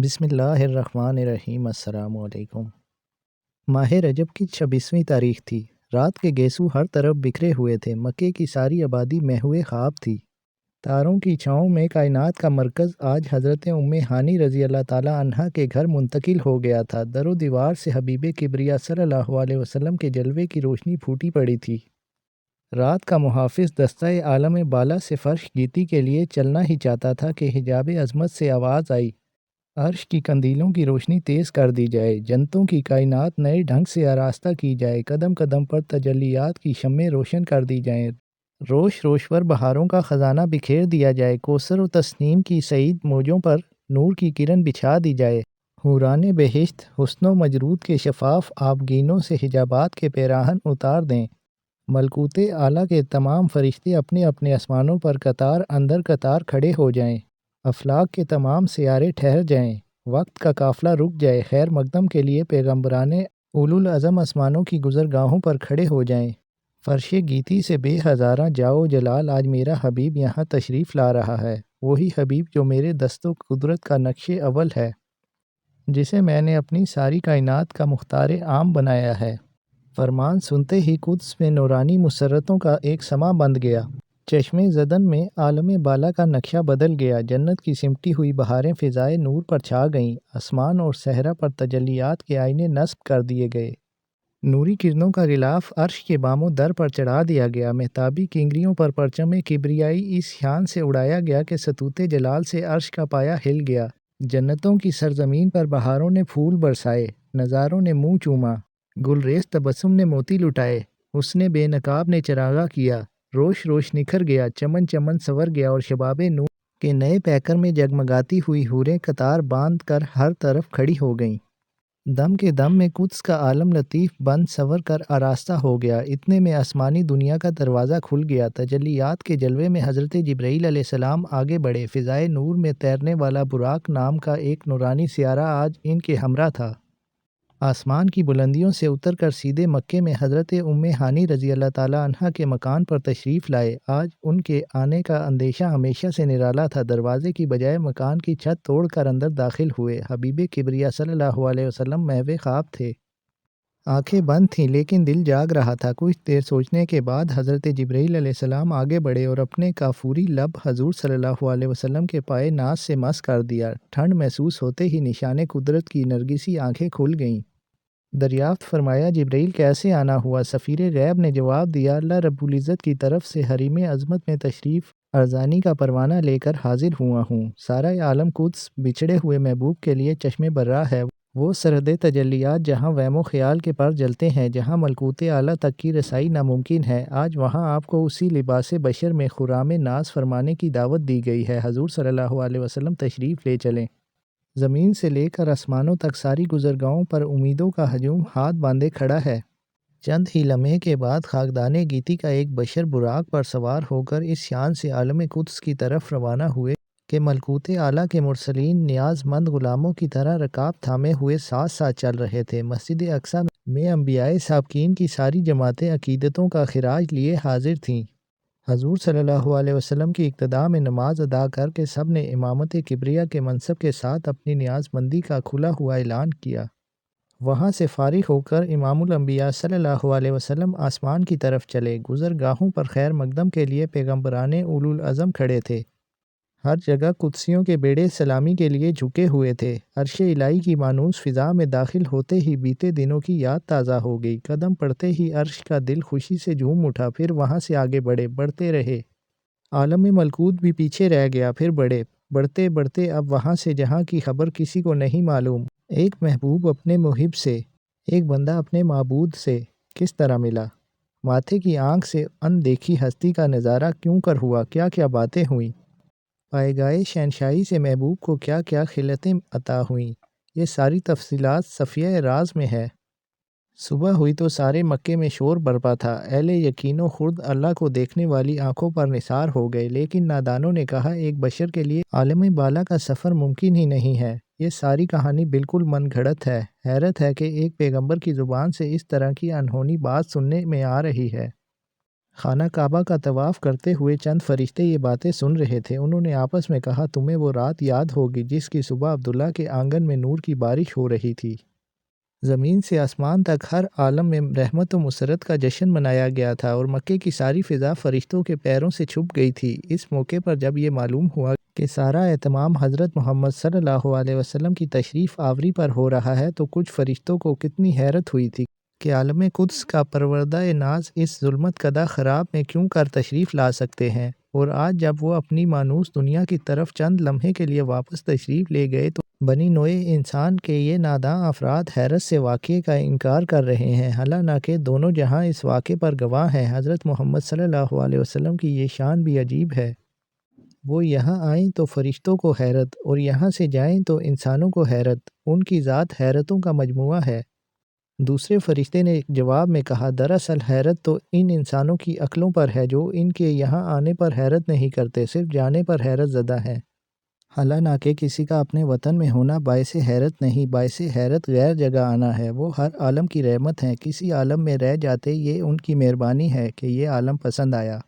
بسم اللہ الرحمن الرحیم۔ السلام علیکم۔ ماہ رجب کی 26ویں تاریخ تھی۔ رات کے گیسو ہر طرف بکھرے ہوئے تھے۔ مکے کی ساری آبادی محوِ خواب تھی۔ تاروں کی چھاؤں میں کائنات کا مرکز آج حضرت ام ہانی رضی اللہ تعالیٰ عنہا کے گھر منتقل ہو گیا تھا۔ در و دیوار سے حبیب کبریا صلی اللہ علیہ وسلم کے جلوے کی روشنی پھوٹی پڑی تھی۔ رات کا محافظ دستہ عالم بالا سے فرش گیتی کے لیے چلنا ہی چاہتا تھا کہ حجاب عظمت سے آواز آئی، عرش کی قندیلوں کی روشنی تیز کر دی جائے، جنتوں کی کائنات نئے ڈھنگ سے آراستہ کی جائے، قدم قدم پر تجلیات کی شمعیں روشن کر دی جائیں، روش روش پر بہاروں کا خزانہ بکھیر دیا جائے، کوثر و تسنیم کی سعید موجوں پر نور کی کرن بچھا دی جائے، حوران بہشت حسن و مجرود کے شفاف آبگینوں سے حجابات کے پیراہن اتار دیں، ملکوت اعلیٰ کے تمام فرشتے اپنے اپنے آسمانوں پر قطار اندر قطار کھڑے ہو جائیں، افلاک کے تمام سیارے ٹھہر جائیں، وقت کا قافلہ رک جائے، خیر مقدم کے لیے پیغمبران اولو العزم آسمانوں کی گزرگاہوں پر کھڑے ہو جائیں۔ فرش گیتی سے بے ہزارہ جاؤ جلال آج میرا حبیب یہاں تشریف لا رہا ہے، وہی حبیب جو میرے دست و قدرت کا نقش اول ہے، جسے میں نے اپنی ساری کائنات کا مختار عام بنایا ہے۔ فرمان سنتے ہی قدس میں نورانی مسرتوں کا ایک سماں بند گیا۔ چشم زدن میں عالم بالا کا نقشہ بدل گیا۔ جنت کی سمٹی ہوئی بہاریں فضائے نور پر چھا گئیں۔ آسمان اور صحرا پر تجلیات کے آئینے نصب کر دیے گئے۔ نوری کرنوں کا غلاف عرش کے بام و در پر چڑھا دیا گیا۔ مہتابی کنگریوں پر پرچم کبریائی اس شان سے اڑایا گیا کہ ستوت جلال سے عرش کا پایا ہل گیا۔ جنتوں کی سرزمین پر بہاروں نے پھول برسائے، نظاروں نے منہ چوما، گلریز تبسم نے موتی لٹائے، حسن بے نقاب نے چراغاں کیا، روش روش نکھر گیا، چمن چمن سنور گیا اور شباب نور کے نئے پیکر میں جگمگاتی ہوئی حوریں قطار باندھ کر ہر طرف کھڑی ہو گئیں۔ دم کے دم میں قدس کا عالم لطیف بند سنور کر آراستہ ہو گیا۔ اتنے میں آسمانی دنیا کا دروازہ کھل گیا۔ تجلیات کے جلوے میں حضرت جبرائیل علیہ السلام آگے بڑھے۔ فضائے نور میں تیرنے والا براق نام کا ایک نورانی سیارہ آج ان کے ہمراہ تھا۔ آسمان کی بلندیوں سے اتر کر سیدھے مکے میں حضرت ام ہانی رضی اللہ تعالیٰ عنہا کے مکان پر تشریف لائے۔ آج ان کے آنے کا اندیشہ ہمیشہ سے نرالا تھا۔ دروازے کی بجائے مکان کی چھت توڑ کر اندر داخل ہوئے۔ حبیب کبریا صلی اللہ علیہ وسلم محو خواب تھے۔ آنکھیں بند تھیں لیکن دل جاگ رہا تھا۔ کچھ دیر سوچنے کے بعد حضرت جبرائیل علیہ السلام آگے بڑھے اور اپنے کافوری لب حضور صلی اللہ علیہ وسلم کے پائے ناز سے مس کر دیا۔ ٹھنڈ محسوس ہوتے ہی نشان قدرت کی نرگسی آنکھیں کھل گئیں۔ دریافت فرمایا، جبرائیل کیسے آنا ہوا؟ سفیر غیب نے جواب دیا، اللہ رب العزت کی طرف سے حریم عظمت میں تشریف ارزانی کا پروانہ لے کر حاضر ہوا ہوں۔ سارا عالم قدس بچھڑے ہوئے محبوب کے لیے چشم برہ ہے۔ وہ سرحد تجلیات جہاں وہم و خیال کے پر جلتے ہیں، جہاں ملکوت اعلیٰ تک کی رسائی ناممکن ہے، آج وہاں آپ کو اسی لباس بشر میں خرام ناز فرمانے کی دعوت دی گئی ہے۔ حضور صلی اللہ علیہ وسلم تشریف لے چلیں۔ زمین سے لے کر آسمانوں تک ساری گزرگاہوں پر امیدوں کا ہجوم ہاتھ باندھے کھڑا ہے۔ چند ہی لمحے کے بعد خاکدان گیتی کا ایک بشر براق پر سوار ہو کر اس شان سے عالم قدس کی طرف روانہ ہوئے کہ ملکوت اعلیٰ کے مرسلین نیاز مند غلاموں کی طرح رکاب تھامے ہوئے ساتھ ساتھ چل رہے تھے۔ مسجد اقصیٰ میں انبیاء سابقین کی ساری جماعتیں عقیدتوں کا خراج لیے حاضر تھیں۔ حضور صلی اللہ علیہ وسلم کی اقتداء میں نماز ادا کر کے سب نے امامت کبریہ کے منصب کے ساتھ اپنی نیاز مندی کا کھلا ہوا اعلان کیا۔ وہاں سے فارغ ہو کر امام الانبیاء صلی اللہ علیہ وسلم آسمان کی طرف چلے۔ گزرگاہوں پر خیر مقدم کے لیے پیغمبران اولو العزم کھڑے تھے۔ ہر جگہ قدسیوں کے بیڑے سلامی کے لیے جھکے ہوئے تھے۔ عرش الہی کی مانوس فضا میں داخل ہوتے ہی بیتے دنوں کی یاد تازہ ہو گئی۔ قدم پڑتے ہی عرش کا دل خوشی سے جھوم اٹھا۔ پھر وہاں سے آگے بڑھتے رہے۔ عالم ملکوت بھی پیچھے رہ گیا۔ پھر بڑھتے بڑھتے اب وہاں سے جہاں کی خبر کسی کو نہیں معلوم، ایک محبوب اپنے محب سے، ایک بندہ اپنے معبود سے کس طرح ملا، ماتھے کی آنکھ سے ان دیکھی ہستی کا نظارہ کیوں کر ہوا، کیا کیا باتیں ہوئیں، پائیگائے شہنشاہی سے محبوب کو کیا کیا خلعتیں عطا ہوئیں، یہ ساری تفصیلات صفیہ راز میں ہے۔ صبح ہوئی تو سارے مکے میں شور برپا تھا۔ اہل یقین و خرد اللہ کو دیکھنے والی آنکھوں پر نثار ہو گئے، لیکن نادانوں نے کہا ایک بشر کے لیے عالم بالا کا سفر ممکن ہی نہیں ہے، یہ ساری کہانی بالکل من گھڑت ہے۔ حیرت ہے کہ ایک پیغمبر کی زبان سے اس طرح کی انہونی بات سننے میں آ رہی ہے۔ خانہ کعبہ کا طواف کرتے ہوئے چند فرشتے یہ باتیں سن رہے تھے۔ انہوں نے آپس میں کہا، تمہیں وہ رات یاد ہوگی جس کی صبح عبداللہ کے آنگن میں نور کی بارش ہو رہی تھی۔ زمین سے آسمان تک ہر عالم میں رحمت و مسرت کا جشن منایا گیا تھا اور مکے کی ساری فضا فرشتوں کے پیروں سے چھپ گئی تھی۔ اس موقع پر جب یہ معلوم ہوا کہ سارا اہتمام حضرت محمد صلی اللہ علیہ وسلم کی تشریف آوری پر ہو رہا ہے تو کچھ فرشتوں کو کتنی حیرت ہوئی تھی کہ عالم قدس کا پروردہ ناز اس ظلمت کدہ خراب میں کیوں کر تشریف لا سکتے ہیں، اور آج جب وہ اپنی مانوس دنیا کی طرف چند لمحے کے لیے واپس تشریف لے گئے تو بنی نوع انسان کے یہ ناداں افراد حیرت سے واقعے کا انکار کر رہے ہیں، حالانکہ دونوں جہاں اس واقعے پر گواہ ہیں۔ حضرت محمد صلی اللہ علیہ وسلم کی یہ شان بھی عجیب ہے۔ وہ یہاں آئیں تو فرشتوں کو حیرت، اور یہاں سے جائیں تو انسانوں کو حیرت۔ ان کی ذات حیرتوں کا مجموعہ ہے۔ دوسرے فرشتے نے جواب میں کہا، دراصل حیرت تو ان انسانوں کی عقلوں پر ہے جو ان کے یہاں آنے پر حیرت نہیں کرتے، صرف جانے پر حیرت زدہ ہیں۔ حالانکہ کسی کا اپنے وطن میں ہونا باعث حیرت نہیں، باعث حیرت غیر جگہ آنا ہے۔ وہ ہر عالم کی رحمت ہیں، کسی عالم میں رہ جاتے یہ ان کی مہربانی ہے کہ یہ عالم پسند آیا۔